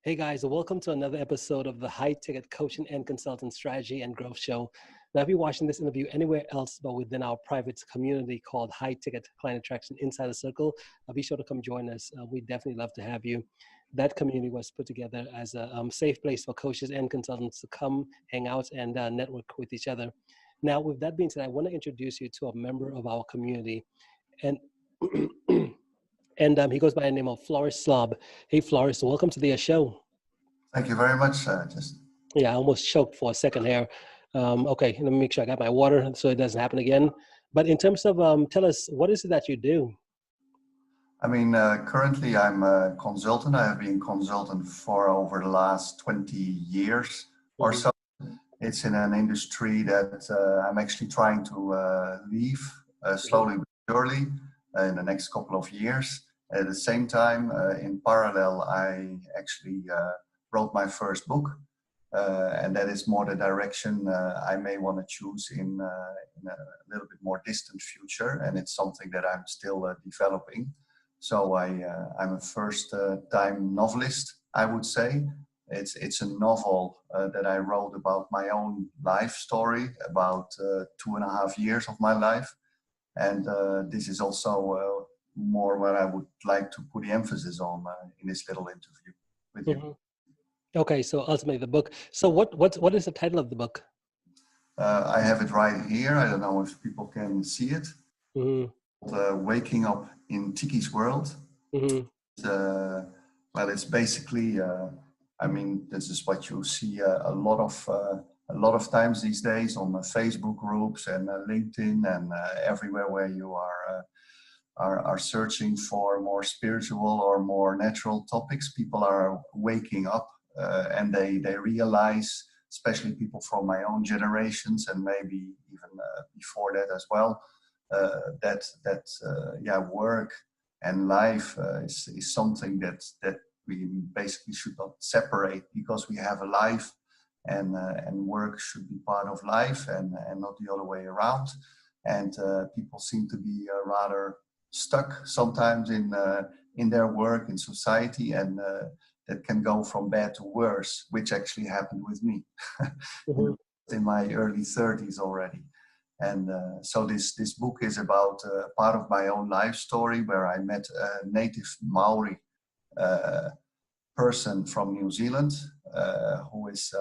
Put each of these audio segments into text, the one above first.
Hey guys, welcome to another episode of the High Ticket Coaching and Consultant Strategy and Growth Show. Now, if you're watching this interview anywhere else but within our private community called High Ticket Client Attraction Insider Circle, be sure to come join us. We definitely love to have you. That community was put together as a safe place for coaches and consultants to come, hang out, and network with each other. Now, with that being said, I want to introduce you to a member of our community. And he goes by the name of Slob. Hey, Floris, welcome to the show. Thank you very much, Justin. Yeah, I almost choked for a second here. Okay, let me make sure I got my water so it doesn't happen again. But in terms of, tell us, what is it that you do? Currently I'm a consultant. I have been consultant for over the last 20 years or so. It's in an industry that I'm actually trying to leave slowly but surely in the next couple of years. At the same time, in parallel, I actually wrote my first book, and that is more the direction I may want to choose in a little bit more distant future, and it's something that I'm still developing. So I'm a first-time novelist, I would say. It's a novel that I wrote about my own life story, about 2.5 years of my life, and this is also more what I would like to put the emphasis on in this little interview with you. Okay, so ultimately the book. So what is the title of the book? I have it right here. I don't know if people can see it. Waking Up in Tiki's World. Well, it's basically, this is what you see a lot of times these days on Facebook groups and LinkedIn and everywhere where you are searching for more spiritual or more natural topics. People are waking up and they realize, especially people from my own generations and maybe even before that as well, that work and life is something that we basically should not separate, because we have a life and work should be part of life and not the other way around. And people seem to be rather stuck sometimes in their work in society, and that can go from bad to worse, which actually happened with me in my early 30s already. And so this book is about part of my own life story, where I met a native Maori person from New Zealand who is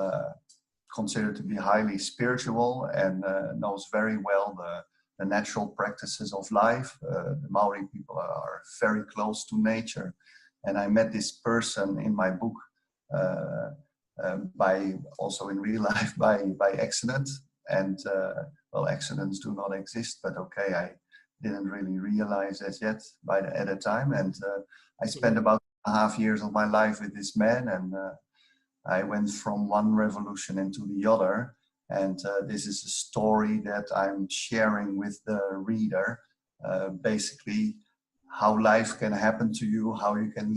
considered to be highly spiritual and knows very well the natural practices of life. The Maori people are very close to nature. And I met this person in my book by also in real life by accident. And accidents do not exist, but okay, I didn't really realize that yet at the time. And I spent about 2.5 years of my life with this man, and I went from one revolution into the other. And this is a story that I'm sharing with the reader, basically how life can happen to you, how you can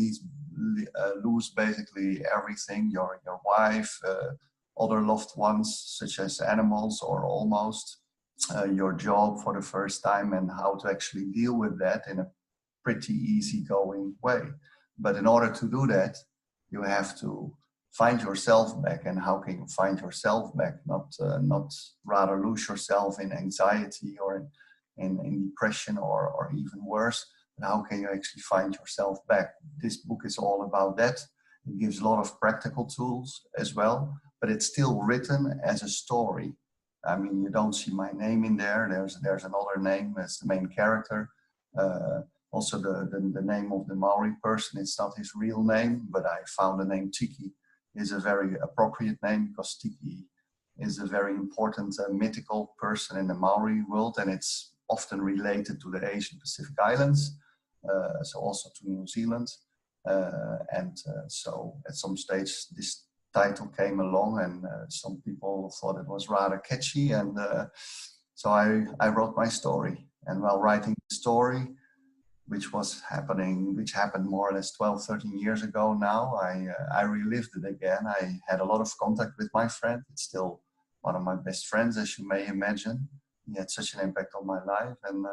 lose basically everything, your wife, other loved ones, such as animals or almost, your job for the first time, and how to actually deal with that in a pretty easygoing way. But in order to do that, you have to find yourself back. And how can you find yourself back? Not rather lose yourself in anxiety or in depression or even worse. But how can you actually find yourself back? This book is all about that. It gives a lot of practical tools as well, but it's still written as a story. I mean, you don't see my name in there. There's another name as the main character. Also, the name of the Maori person, it's not his real name, but I found the name Tiki is a very appropriate name, because Tiki is a very important mythical person in the Maori world, and it's often related to the Asian Pacific Islands, so also to New Zealand. So at some stage this title came along, and some people thought it was rather catchy, and so I wrote my story. And while writing the story, which happened more or less 12-13 years ago now, I relived it again. I had a lot of contact with my friend. It's still one of my best friends, as you may imagine. He had such an impact on my life, and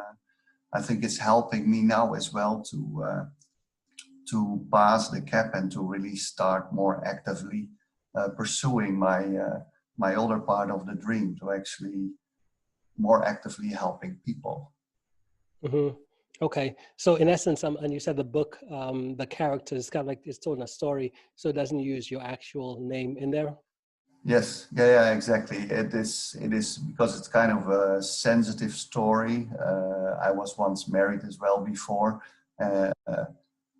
I think it's helping me now as well to to pass the cap and to really start more actively pursuing my older part of the dream, to actually more actively helping people. Mm-hmm. Okay, so in essence, and you said the book, the character is kind of like it's told in a story, so it doesn't use your actual name in there. Yes, yeah, exactly. It is because it's kind of a sensitive story. I was once married as well before, uh,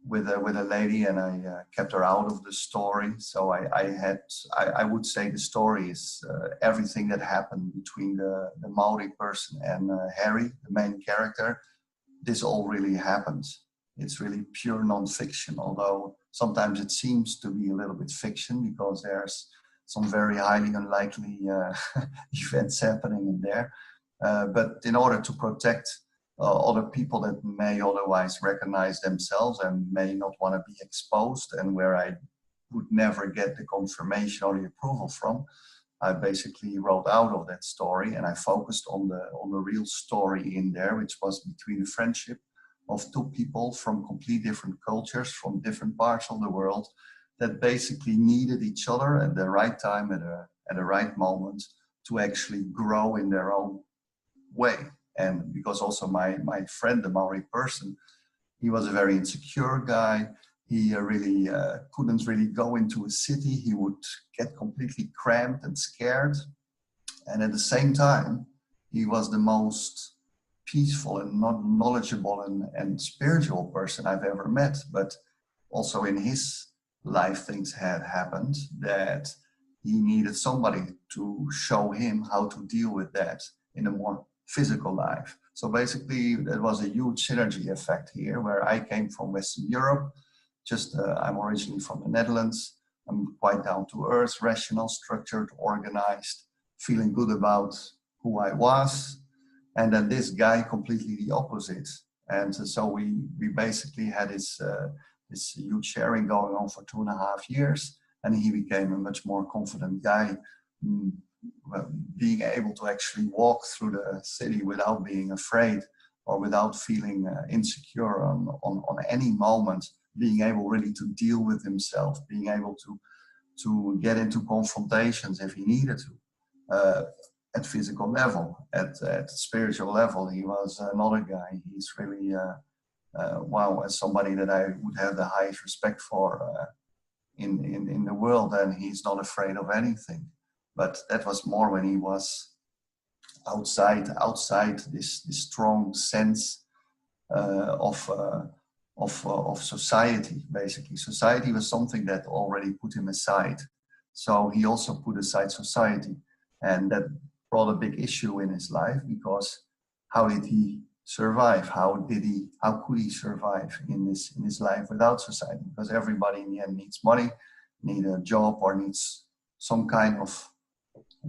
with a lady, and I kept her out of the story. So I would say the story is everything that happened between the Maori person and Harry, the main character. This all really happened. It's really pure non-fiction, although sometimes it seems to be a little bit fiction because there's some very highly unlikely events happening in there. But in order to protect other people that may otherwise recognize themselves and may not want to be exposed, and where I would never get the confirmation or the approval from, I basically wrote out of that story, and I focused on the real story in there, which was between the friendship of two people from completely different cultures, from different parts of the world, that basically needed each other at the right time, at the right moment, to actually grow in their own way. And because also my friend, the Maori person, he was a very insecure guy. He really couldn't really go into a city. He would get completely cramped and scared. And at the same time, he was the most peaceful and not knowledgeable and spiritual person I've ever met. But also in his life, things had happened that he needed somebody to show him how to deal with that in a more physical life. So basically, there was a huge synergy effect here, where I came from Western Europe. I'm originally from the Netherlands. I'm quite down to earth, rational, structured, organized, feeling good about who I was. And then this guy, completely the opposite. And so we basically had this huge sharing going on for 2.5 years. And he became a much more confident guy, being able to actually walk through the city without being afraid or without feeling insecure on any moment, being able really to deal with himself, being able to get into confrontations if he needed to. At physical level, at spiritual level, he was another guy. He's really, wow, as somebody that I would have the highest respect for in the world, and he's not afraid of anything. But that was more when he was outside this strong sense of society. Basically, society was something that already put him aside. So he also put aside society, and that brought a big issue in his life, because how did he survive? How could he survive in his life without society? Because everybody in the end needs money, need a job, or needs some kind of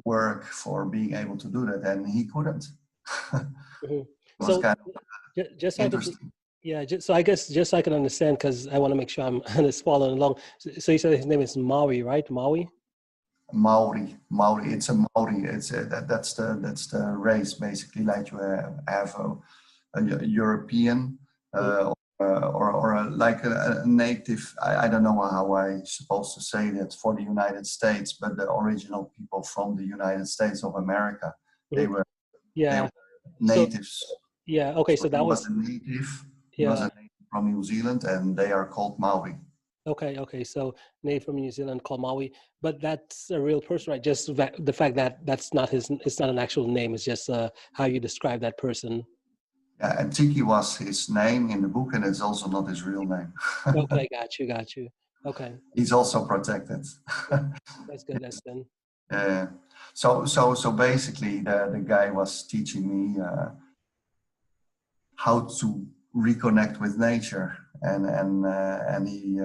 work for being able to do that, and he couldn't. Mm-hmm. It was kind of just so interesting. so I guess just so I can understand, because I want to make sure I'm just following along. So you said his name is Maui, right? Maui. Maori. It's a Maori. That's the race, basically. Like you have a European or like a native. I don't know how I'm supposed to say that for the United States, but the original people from the United States of America, they were natives. So, yeah. Okay. So that was a native. He was yeah. a native from New Zealand, and they are called Maori. Okay. So native from New Zealand called Maui, but that's a real person, right? Just the fact that it's not an actual name. It's just how you describe that person. Yeah, and Tiki was his name in the book, and it's also not his real name. Okay, got you. Okay. He's also protected. That's good. That's then. So basically, the guy was teaching me how to reconnect with nature, and he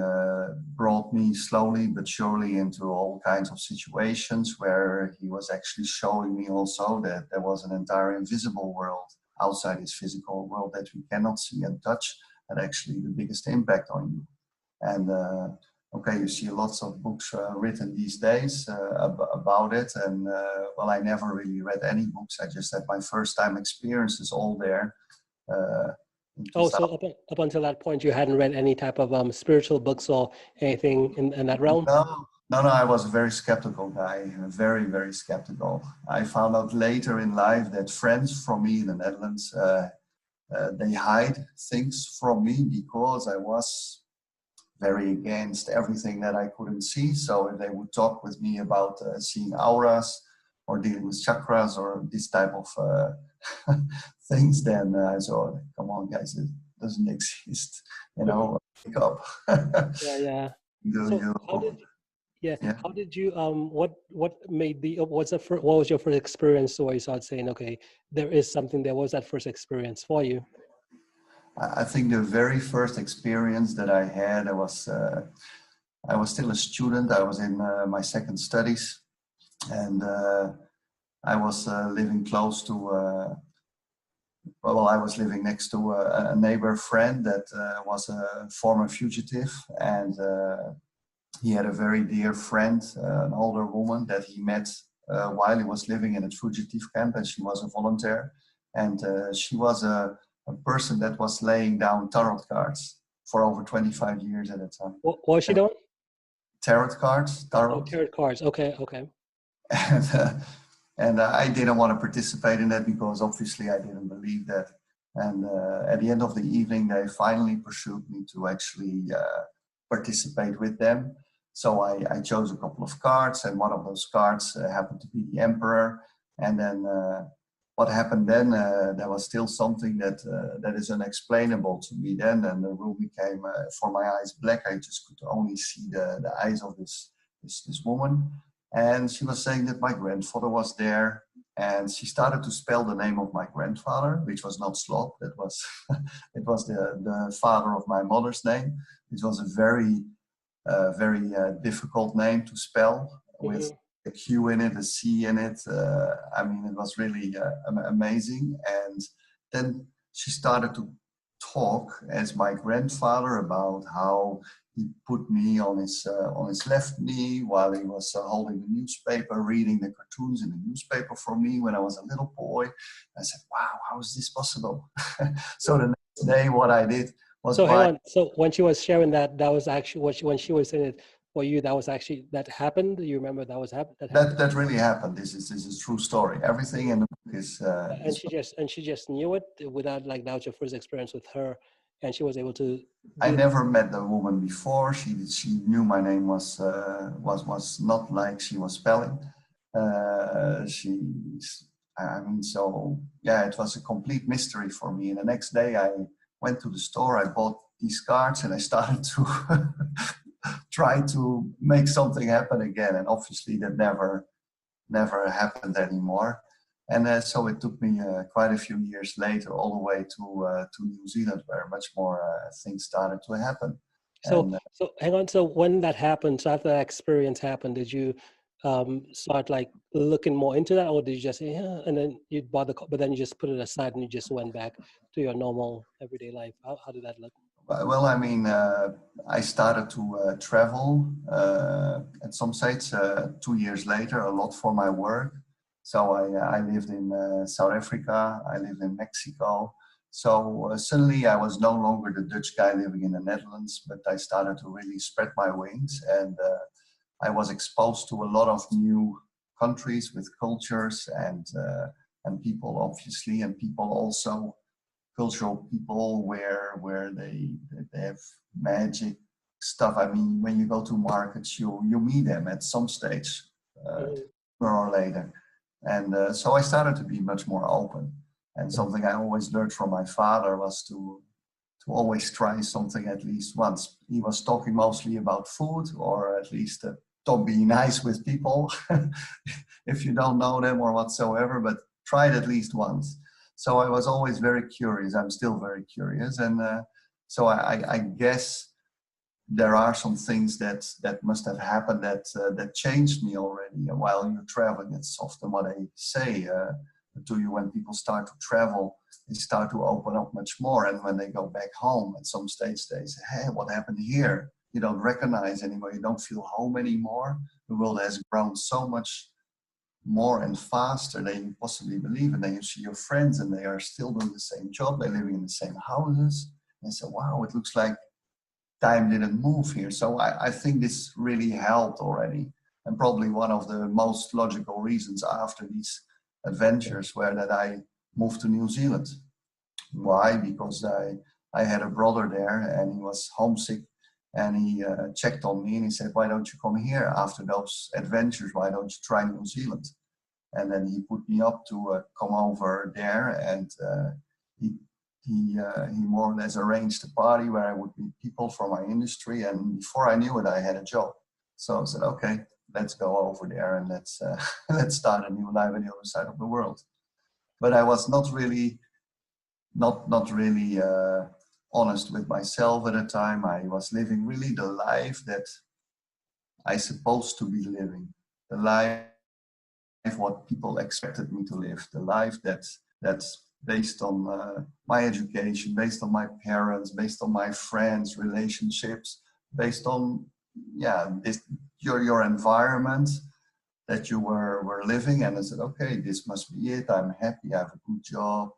brought me slowly but surely into all kinds of situations where he was actually showing me also that there was an entire invisible world outside this physical world that we cannot see and touch, had actually the biggest impact on you. And okay, you see lots of books written these days about it, and well, I never really read any books. I just had my first time experiences all there. in Oh, so 2000. up until that point, you hadn't read any type of spiritual books or anything in that realm? No, I was a very skeptical guy, very, very skeptical. I found out later in life that friends from me in the Netherlands, they hide things from me because I was very against everything that I couldn't see. So if they would talk with me about seeing auras or dealing with chakras or this type of things, then I thought, come on, guys, it doesn't exist. You Mhm. know, wake up. Yeah, yeah. Do So you? how did yeah, Yeah. how did you what made the what was your first experience where you started saying, okay, there is something there? What was that first experience for you? I think the very first experience that I had, I was still a student. I was in my second studies, and I was living close to. Well, I was living next to a neighbor friend that was a former fugitive, and he had a very dear friend, an older woman that he met while he was living in a fugitive camp, and she was a volunteer, and she was a person that was laying down tarot cards for over 25 years at a time. What was she doing? Tarot cards, Oh, tarot. tarot cards. Okay, okay. And, I didn't want to participate in that because obviously I didn't believe that. And at the end of the evening, they finally pursued me to actually participate with them. So I chose a couple of cards, and one of those cards happened to be the Emperor. And then what happened then? There was still something that is unexplainable to me then, and the room became, for my eyes, black. I just could only see the eyes of this woman. And she was saying that my grandfather was there, and she started to spell the name of my grandfather, which was not Slob. That was it was the father of my mother's name. It was a very difficult name to spell with Hmm. a Q in it, a C in it. I mean, it was really amazing. And then she started to talk as my grandfather about how he put me on his left knee while he was holding the newspaper, reading the cartoons in the newspaper for me when I was a little boy. I said, "Wow, how is this possible?" So the next day, what I did was So hang buy. on. So when she was sharing that, that was actually when she was saying it for you, that was actually that happened. You remember that happened? That really happened. This is true story. Everything in Mhm. the book is. And she just knew it without like that was your first experience with her, and she was able to I do it. never met the woman before. She knew my name was not like she was spelling. She's I mean, so yeah, it was a complete mystery for me. And the next day I went to the store. I bought these cards and I started to try to make something happen again. And obviously that never happened anymore. And so it took me quite a few years later, all the way to New Zealand, where much more things started to happen. So And so hang on. So when that happened, so after that experience happened, did you start like looking more into that, or did you just say, yeah, and then you bought but then you just put it aside and you just went back to your normal everyday life? How did that look? well, I mean, I started to travel at some stage 2 years later, a lot for my work. So I lived in South Africa, I lived in Mexico. So suddenly I was no longer the Dutch guy living in the Netherlands, but I started to really spread my wings, and I was exposed to a lot of new countries with cultures and people, obviously, and people also cultural people where they have magic stuff. I mean, when you go to markets, you meet them at some stage, uh, Mhm. sooner or later. And so I started to be much more open. And something I always learned from my father was to always try something at least once. He was talking mostly about food, or at least don't be nice with people if you don't know them or whatsoever, but try it at least once. So I was always very curious. I'm still very curious, and so I guess there are some things that must have happened that changed me already while you're traveling. It's often what I say to you: when people start to travel, they start to open up much more, and when they go back home at some stage, they say, "Hey, what happened here?" You don't recognize anymore. You don't feel home anymore. The world has grown so much more and faster than you possibly believe. And then you see your friends and they are still doing the same job. They're living in the same houses. And I said, wow, it looks like time didn't move here. So I think this really helped already. And probably one of the most logical reasons after these adventures were that I moved to New Zealand. Why? Because I had a brother there and he was homesick, and he checked on me and he said, why don't you come here after those adventures? Why don't you try New Zealand? And then he put me up to come over there, and he more or less arranged a party where I would meet people from my industry. And before I knew it, I had a job. So I said, okay, let's go over there and let's let's start a new life on the other side of the world. But I was not really honest with myself at the time. I was living really the life that I supposed to be living, the life what people expected me to live, the life that's based on my education, based on my parents, based on my friends, relationships, based on your environment that you were living. And I said, okay, this must be it. I'm happy. I have a good job.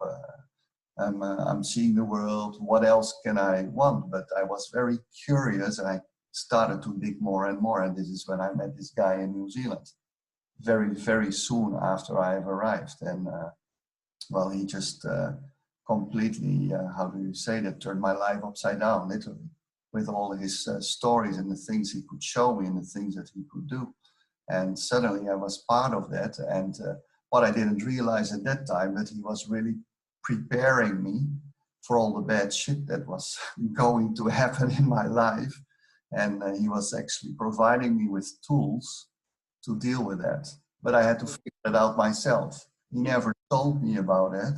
I'm seeing the world. What else can I want? But I was very curious, and I started to dig more and more. And this is when I met this guy in New Zealand, very, very soon after I have arrived. And well, he just completely, how do you say that, turned my life upside down, literally, with all his stories and the things he could show me and the things that he could do. And suddenly I was part of that. And what I didn't realize at that time, that he was really preparing me for all the bad shit that was going to happen in my life. And he was actually providing me with tools to deal with that. But I had to figure it out myself. He never told me about it.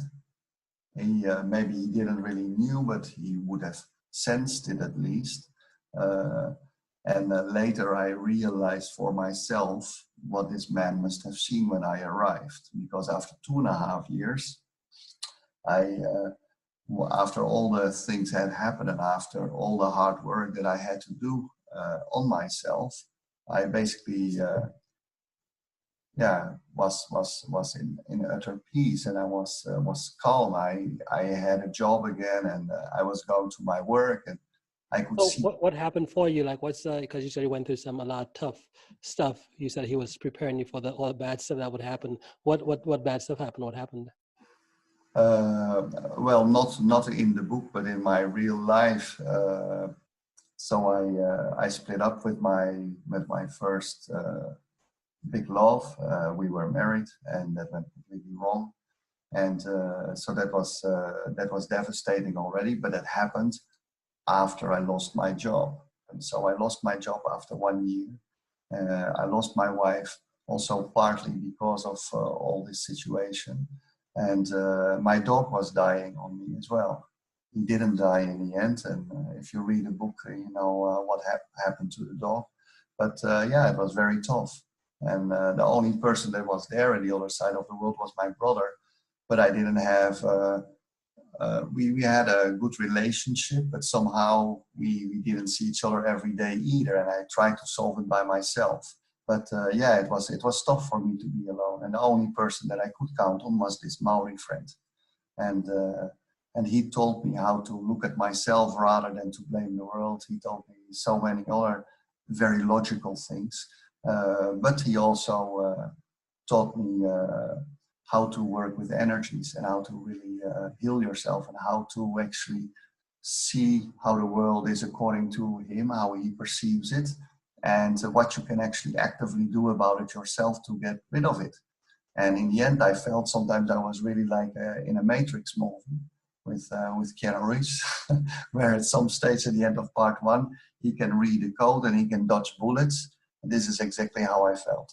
He maybe he didn't really knew, but he would have sensed it at least. And later I realized for myself what this man must have seen when I arrived. Because after 2.5 years, after all the things had happened and after all the hard work that I had to do on myself, I basically was in utter peace, and I was calm. I had a job again, and I was going to my work, and I could see. What happened for you? Like, what's because you said you went through a lot of tough stuff. You said he was preparing you for all the bad stuff that would happen. What bad stuff happened? What happened? Well, not in the book, but in my real life. So I split up with my first big love. We were married, and that went completely wrong. And so that was devastating already. But that happened after I lost my job. And so I lost my job after 1 year. I lost my wife also partly because of all this situation. And my dog was dying on me as well. He didn't die in the end. And if you read the book, you know what happened to the dog. But it was very tough. And the only person that was there on the other side of the world was my brother. But I didn't have, we had a good relationship, but somehow we didn't see each other every day either. And I tried to solve it by myself. But it was tough for me to be alone. And the only person that I could count on was this Maori friend. And he told me how to look at myself rather than to blame the world. He told me so many other very logical things. But he also taught me how to work with energies and how to really heal yourself and how to actually see how the world is according to him, how he perceives it, and what you can actually actively do about it yourself to get rid of it. And in the end, I felt sometimes I was really like in a Matrix movie with Keanu Reeves, where at some stage at the end of part 1, he can read the code and he can dodge bullets. And this is exactly how I felt.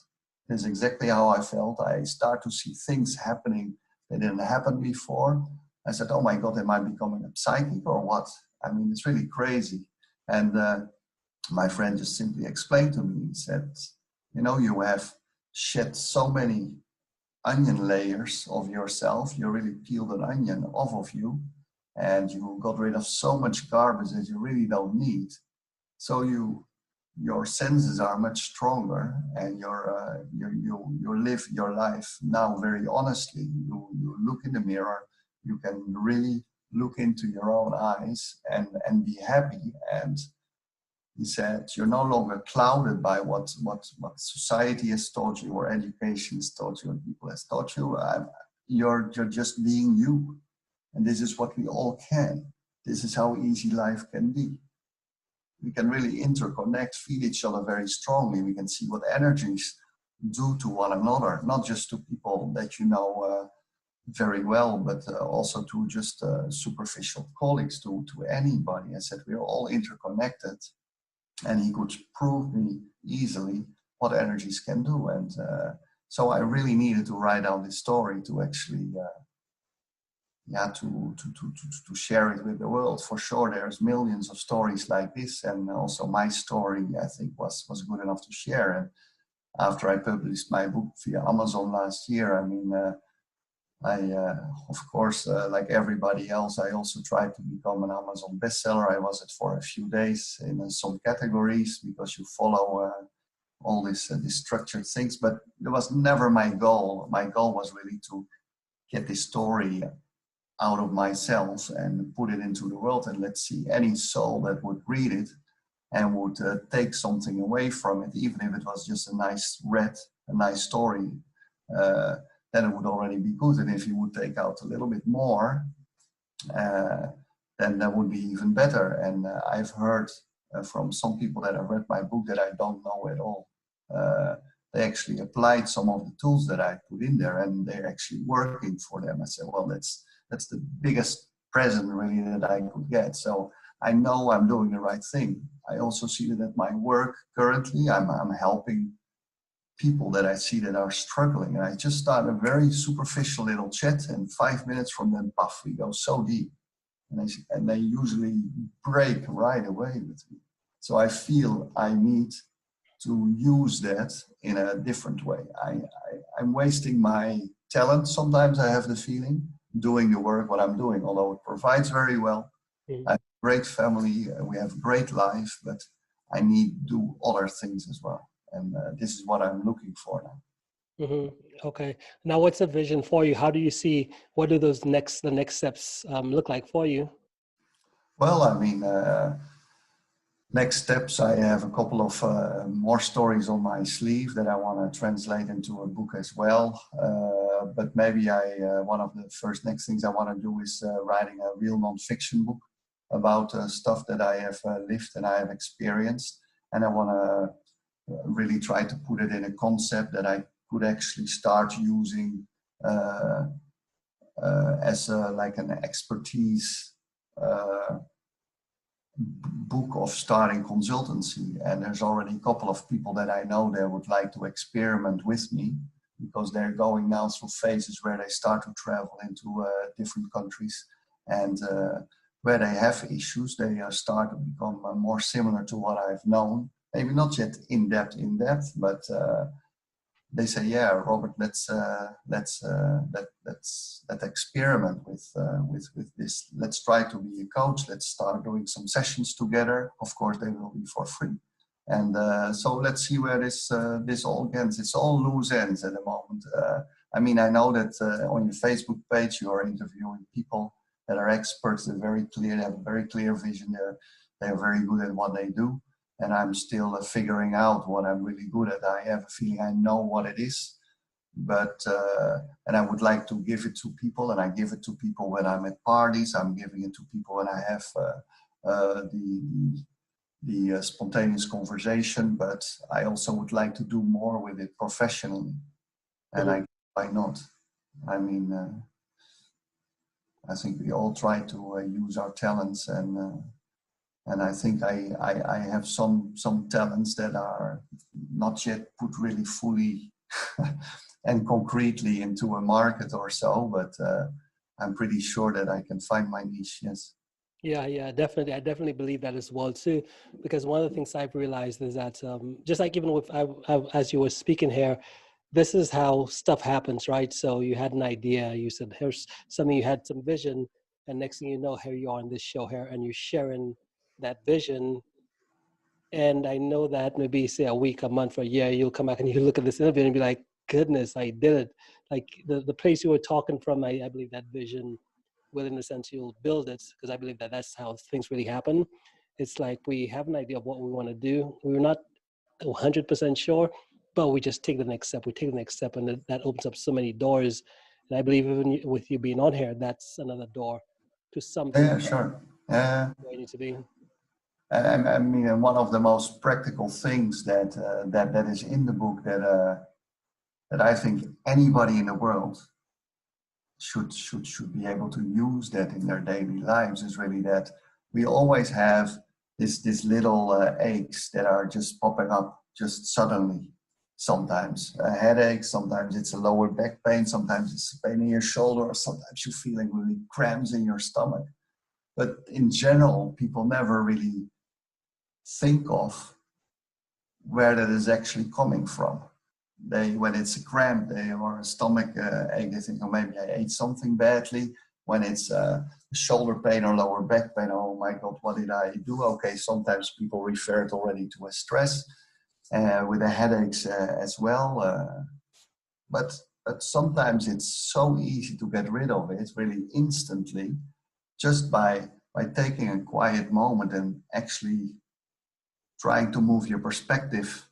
This is exactly how I felt. I start to see things happening that didn't happen before. I said, oh my God, am I becoming a psychic or what? I mean, it's really crazy. And my friend just simply explained to me, he said, you know, you have shed so many onion layers of yourself. You really peeled an onion off of you, and you got rid of so much garbage that you really don't need. So you your senses are much stronger, and you live your life now very honestly. You look in the mirror, you can really look into your own eyes and be happy. And he said, you're no longer clouded by what society has taught you, or education has taught you, and people has taught you. You're just being you. And this is what we all can. This is how easy life can be. We can really interconnect, feel each other very strongly. We can see what energies do to one another, not just to people that you know very well, but also to just superficial colleagues, to anybody. I said, we're all interconnected. And he could prove me easily what energies can do. And so I really needed to write down this story to actually, to share it with the world. For sure, there's millions of stories like this. And also my story, I think, was good enough to share. And after I published my book via Amazon last year, I mean, of course, like everybody else, I also tried to become an Amazon bestseller. I was it for a few days in some categories, because you follow all these structured things. But it was never my goal. My goal was really to get this story out of myself and put it into the world, and let's see any soul that would read it and would take something away from it, even if it was just a nice read, a nice story. Then it would already be good. And if you would take out a little bit more, then that would be even better. And I've heard from some people that have read my book that I don't know at all. They actually applied some of the tools that I put in there, and they're actually working for them. I said, well, that's the biggest present really that I could get. So I know I'm doing the right thing. I also see that at my work currently, I'm helping people that I see that are struggling. And I just start a very superficial little chat, and 5 minutes from then, puff, we go so deep. And they usually break right away with me. So I feel I need to use that in a different way. I'm wasting my talent. Sometimes I have the feeling doing the work, what I'm doing, although it provides very well. I have a great family, we have a great life, but I need to do other things as well. And this is what I'm looking for now. Mm-hmm. Okay. Now, what's the vision for you? How do you see, what do the next steps look like for you? Well, I mean, next steps, I have a couple of more stories on my sleeve that I want to translate into a book as well. But maybe one of the first next things I want to do is writing a real nonfiction book about stuff that I have lived and I have experienced. And I want to really try to put it in a concept that I could actually start using as like an expertise book of starting consultancy. And there's already a couple of people that I know that would like to experiment with me, because they're going now through phases where they start to travel into different countries, and where they have issues, they start to become more similar to what I've known. Maybe not yet in depth, but they say, yeah, Robert, let's experiment with this. Let's try to be a coach. Let's start doing some sessions together. Of course, they will be for free. And so let's see where this all gets. It's all loose ends at the moment. I mean, I know that on your Facebook page you are interviewing people that are experts. They're very clear. They have a very clear vision. They're very good at what they do. And I'm still figuring out what I'm really good at. I have a feeling I know what it is, but and I would like to give it to people, and I give it to people when I'm at parties. I'm giving it to people when I have the spontaneous conversation. But I also would like to do more with it professionally, and why not? I mean, I think we all try to use our talents, and I think I have some talents that are not yet put really fully and concretely into a market or so, but I'm pretty sure that I can find my niche, yes. Yeah, definitely. I definitely believe that as well too, because one of the things I've realized is that just like even with as you were speaking here, this is how stuff happens, right? So you had an idea, you said here's something, you had some vision, and next thing you know, here you are on this show here, and you're sharing that vision And I know that maybe say a week, a month, or a year, you'll come back and you look at this interview and be like, goodness, I did it. Like the place you were talking from, I believe that vision will, in a sense, you'll build it, because I believe that that's how things really happen. It's like we have an idea of what we want to do. We're not 100% sure, but we just take the next step. We take the next step, and that opens up so many doors. And I believe even with you being on here, that's another door to something Yeah, sure. where you need to be. I mean, one of the most practical things that is in the book that I think anybody in the world should be able to use that in their daily lives is really that we always have this little aches that are just popping up just suddenly. Sometimes a headache, sometimes it's a lower back pain, sometimes it's a pain in your shoulder, or sometimes you're feeling really cramps in your stomach. But in general, people never really think of where that is actually coming from. When it's a cramp or a stomach ache, they think, oh, maybe I ate something badly. When it's shoulder pain or lower back pain, oh my God, what did I do? Okay, sometimes people refer it already to a stress with the headaches as well. But sometimes it's so easy to get rid of it really instantly just by taking a quiet moment and actually trying to move your perspective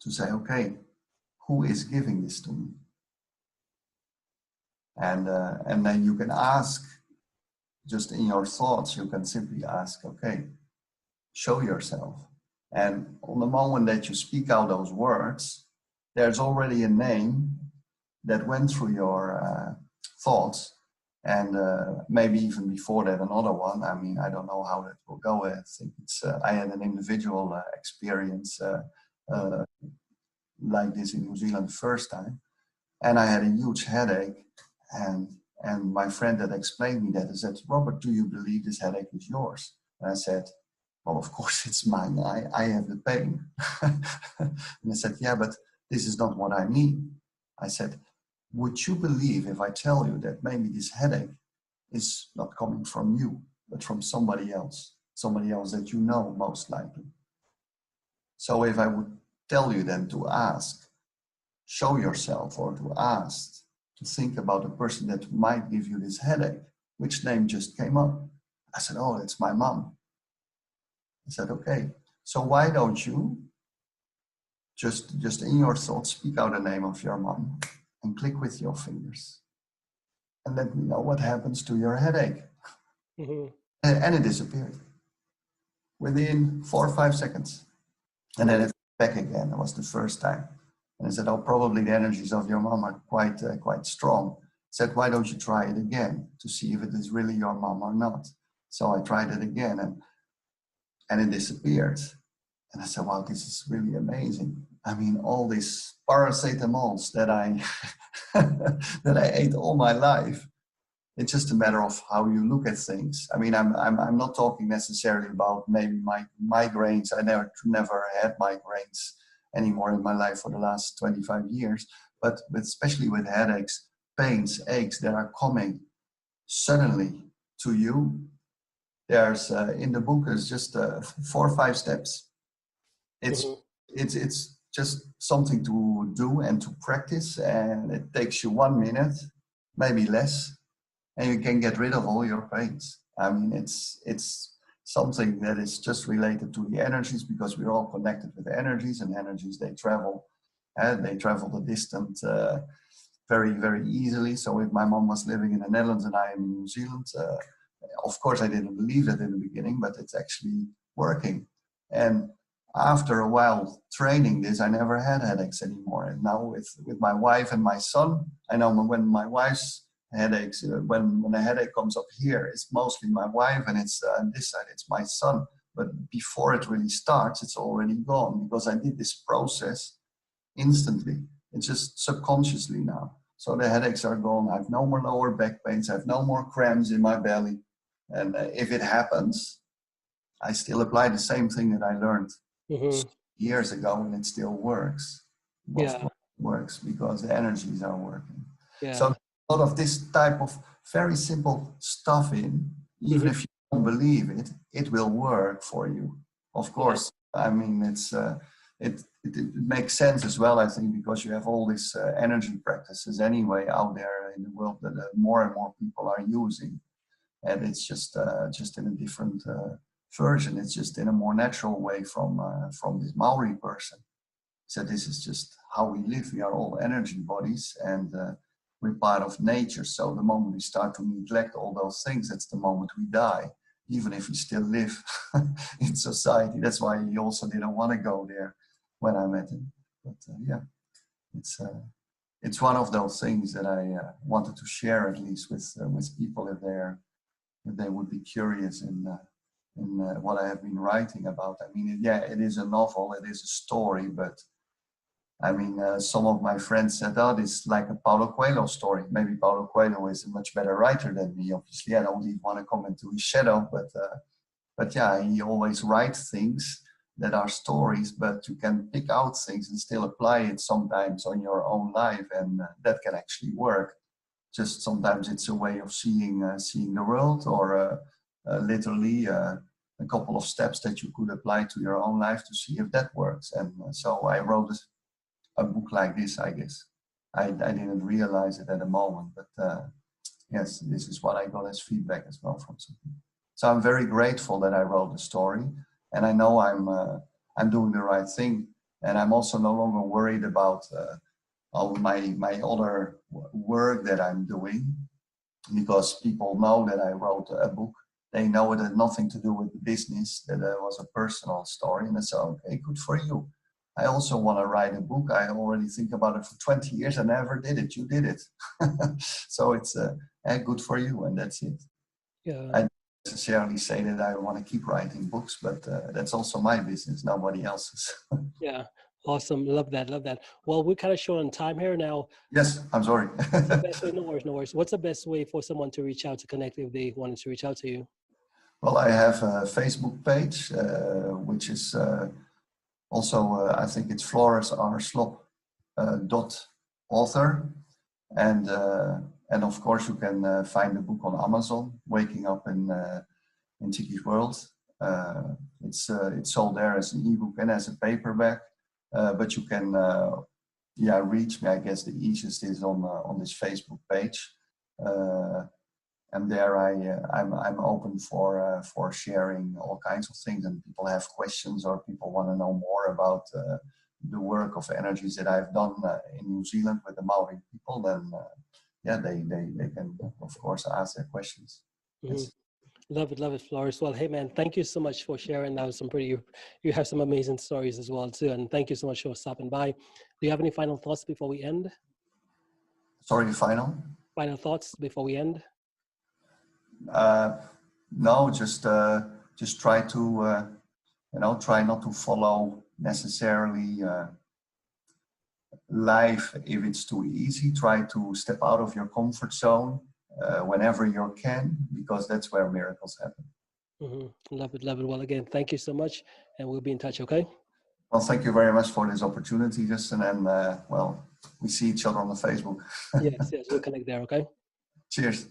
to say, okay, who is giving this to me? And then you can ask, just in your thoughts, you can simply ask, okay, show yourself. And on the moment that you speak out those words, there's already a name that went through your thoughts. And maybe even before that, another one. I mean, I don't know how that will go. I think I had an individual experience like this in New Zealand the first time. And I had a huge headache. And my friend had explained me that. I said, Robert, do you believe this headache is yours? And I said, well, of course it's mine. I have the pain. And I said, yeah, but this is not what I mean. I said, would you believe if I tell you that maybe this headache is not coming from you, but from somebody else that you know, most likely? So if I would tell you then to ask, show yourself, or to ask, to think about a person that might give you this headache, which name just came up? I said, oh, it's my mom. I said, okay, so why don't you just in your thoughts speak out the name of your mom and click with your fingers and let me know what happens to your headache. Mm-hmm. And it disappeared within 4 or 5 seconds. And then it's back again. It was the first time. And I said, oh, probably the energies of your mom are quite strong. I said, why don't you try it again to see if it is really your mom or not? So I tried it again and it disappeared. And I said, wow, this is really amazing. I mean, all these paracetamols that I that I ate all my life, it's just a matter of how you look at things. I mean, I'm not talking necessarily about maybe my migraines. I never had migraines anymore in my life for the last 25 years. But especially with headaches, pains, aches that are coming suddenly to you, there's in the book is just 4 or 5 steps. It's just something to do and to practice, and it takes you 1 minute, maybe less, and you can get rid of all your pains. I mean, it's something that is just related to the energies, because we're all connected with energies, and energies, they travel the distance very, very easily. So if my mom was living in the Netherlands and I am in New Zealand, of course I didn't believe that in the beginning, but it's actually working. And after a while training this, I never had headaches anymore. And now with my wife and my son, I know when my wife's headaches, when a headache comes up here, it's mostly my wife, and it's on this side, it's my son. But before it really starts, it's already gone, because I did this process instantly. It's just subconsciously now. So the headaches are gone. I have no more lower back pains. I have no more cramps in my belly. And if it happens, I still apply the same thing that I learned years ago, and it still works. Of course it works, because the energies are working. So a lot of this type of very simple stuff in, even if you don't believe it, it will work for you. Of course, I mean, it makes sense as well, I think, because you have all these energy practices anyway out there in the world that more and more people are using, and it's just in a different version. It's just in a more natural way from this Maori person. So this is just how we live. We are all energy bodies, and we're part of nature. So the moment we start to neglect all those things, that's the moment we die, even if we still live in society. That's why he also didn't want to go there when I met him. But yeah, it's one of those things that I wanted to share, at least with people if they would be curious in what I have been writing about. I mean, yeah, it is a novel, it is a story, but I mean, some of my friends said, "Oh, this is like a Paulo Coelho story." Maybe Paulo Coelho is a much better writer than me. Obviously, I don't even want to come into his shadow, but yeah, he always writes things that are stories, but you can pick out things and still apply it sometimes on your own life, and that can actually work. Just sometimes it's a way of seeing the world, or literally a couple of steps that you could apply to your own life to see if that works. And so I wrote a book like this, I guess. I didn't realize it at the moment, but yes, this is what I got as feedback as well from some people. So I'm very grateful that I wrote the story, and I know I'm doing the right thing, and I'm also no longer worried about all my other work that I'm doing, because people know that I wrote a book. They know it had nothing to do with the business, that it was a personal story, and I said, okay, good for you. I also want to write a book. I already think about it for 20 years. I never did it. You did it. So it's good for you, and that's it. Yeah. I don't necessarily say that I want to keep writing books, but that's also my business, nobody else's. Yeah. Awesome. Love that. Love that. Well, we're kind of short on time here now. Yes, I'm sorry. What's the best way? No worries, no worries. What's the best way for someone to reach out, to connect if they wanted to reach out to you? Well, I have a Facebook page, which is also, I think it's Floris R. Slob .author. And of course, you can find the book on Amazon, Waking Up in Tiki's World. It's sold there as an ebook and as a paperback, but you can reach me. I guess the easiest is on this Facebook page, and there I'm open for sharing all kinds of things. And people have questions, or people want to know more about the work of energies that I've done in New Zealand with the Maori people, then they can of course ask their questions. Mm-hmm. Love it, Floris. Well, hey man, thank you so much for sharing. That was you have some amazing stories as well too. And thank you so much for stopping by. Do you have any final thoughts before we end? Sorry, final thoughts before we end? No, just try to try not to follow necessarily life if it's too easy. Try to step out of your comfort zone whenever you can, because that's where miracles happen. Mm-hmm. Love it. Well, again, thank you so much, and we'll be in touch. Okay. Well, thank you very much for this opportunity, Justin, and well, we see each other on the Facebook. Yes, we'll connect there. Okay. Cheers.